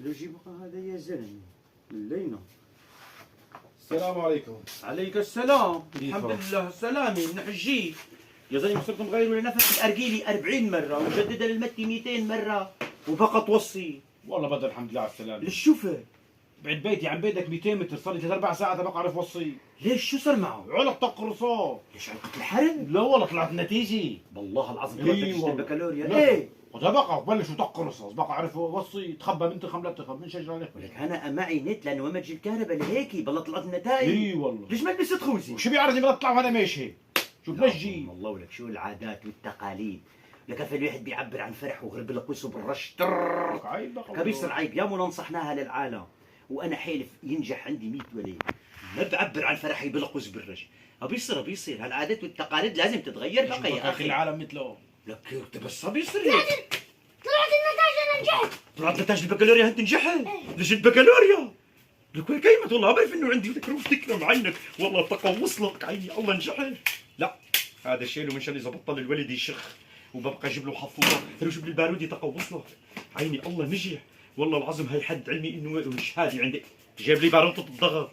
لو جيبك هذا يا زلمه اللينا. السلام عليكم. عليك السلام. كيفك؟ الحمد لله سلامي نحجي. يا زلمه صرت مغير لنفس الارجيلي 40 مره ومجدد للمتي 200 مره وفقط وصي. والله بدر الحمد لله على السلامة. للشوفة بعد بيتي عن بيتك 200 متر، صار لي 3 4 ساعات بقى اعرف وصي. ليش شو صار معه؟ علق طق رصاص. ليش علقة الحرب؟ لا والله طلعت النتيجة. والله العظيم إيه طلعت والله. البكالوريا. لا. ايه وده بقى بلش طق رصاص، بقى اعرف وصي، تخبى منتخب لا تخبى من شجرة لك. ولك انا معي نت لانه ومج الكهرباء لهيك بالله طلعت النتائج. اي والله. ليش ما لبست خوذه؟ وشو بيعرف بدها تطلع وانا ماشي؟ شو بنجي؟ الله ولك شو العادات والتقاليد. لك في الواحد بيعبر عن فرحه وغرب لك وسه بالرش عيب بقى. كبيصير عيب. يا مو نصحناها للعالم وانا حالف ينجح عندي 100 ولد ما بعبر عن فرحي بلقوس بالرش. بيصير هالعادات والتقاليد لازم تتغير بقى يا اخي. العالم مثله. لك بس بيصير هيك. طلعت النتائج انا نجحت. طلعت نتائج البكالوريا انت نجحت؟ ليش البكالوريا؟ لك وين كيمت والله ما بعرف انه عندي ذكروف تكرم عينك والله تقوص لك عيني الله نجحت. لا هذا شيله من شان اذا بطل الولد يشخ وببقى اجيب له حفوظه جيب لي البارودي تقوص له عيني الله نجح والله العظيم هي حد علمي انه شهادي عندي جاب لي باروتة الضغط.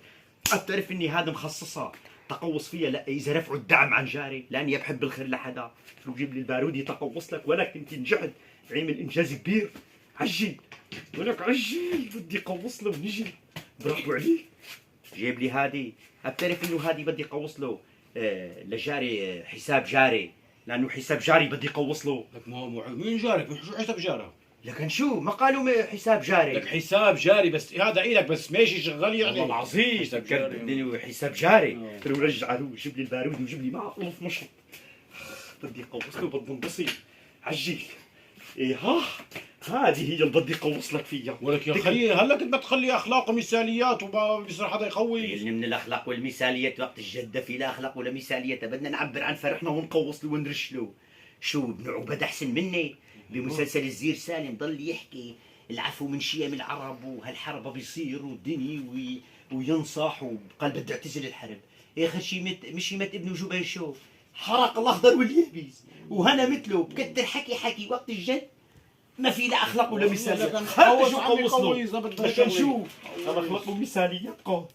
بتعرف اني هذا مخصصه تقوص فيها لا اذا رفعوا الدعم عن جاري لاني بحب الخير لحدا جيب لي البارودي تقوص لك ولك انت نجحت عمل انجاز كبير عجل ولك عجل بدي قوص له ونجي برافو عليك. جيب لي هذه بتعرف انه هذه بدي قوص له لجاري حساب جاري لانه حساب جاري بدي قوص له. لك ما هو مين جارك؟ شو حساب جاره؟ لكن شو ما قالوا حساب جاري؟ لك حساب جاري بس هذا إلك بس ماشي شغال يعني. والله العظيم حساب فكرت جاري. انه حساب جاري قلت له رجع له جيب لي البارودي وجيب لي معه ألف مشط بدي قوص له بدي انبسط عجل. ايه هذه هي اللي بدي قوص لك فيها. ولك يا خيي هلا كنت بتخلي اخلاق ومثاليات وبصير حدا يخوي. اللي من الاخلاق والمثاليات وقت الجده في لا اخلاق ولا مثاليات بدنا نعبر عن فرحنا ونقوص له ونرش له. شو ابن عبد احسن مني بمسلسل الزير سالم ضل يحكي العفو من شيم العرب وهالحرب بيصير والدنيا وينصح وقال بدي اعتزل الحرب. يا اخي مشي مت ابنه جبير شو حرق الاخضر واليابس وهنا مثله بكتر حكي وقت الجد ما في لا اخلاق ولا مثاليات. هذا شو قوص له لكن شو هذا اخلاق ومثاليات قوت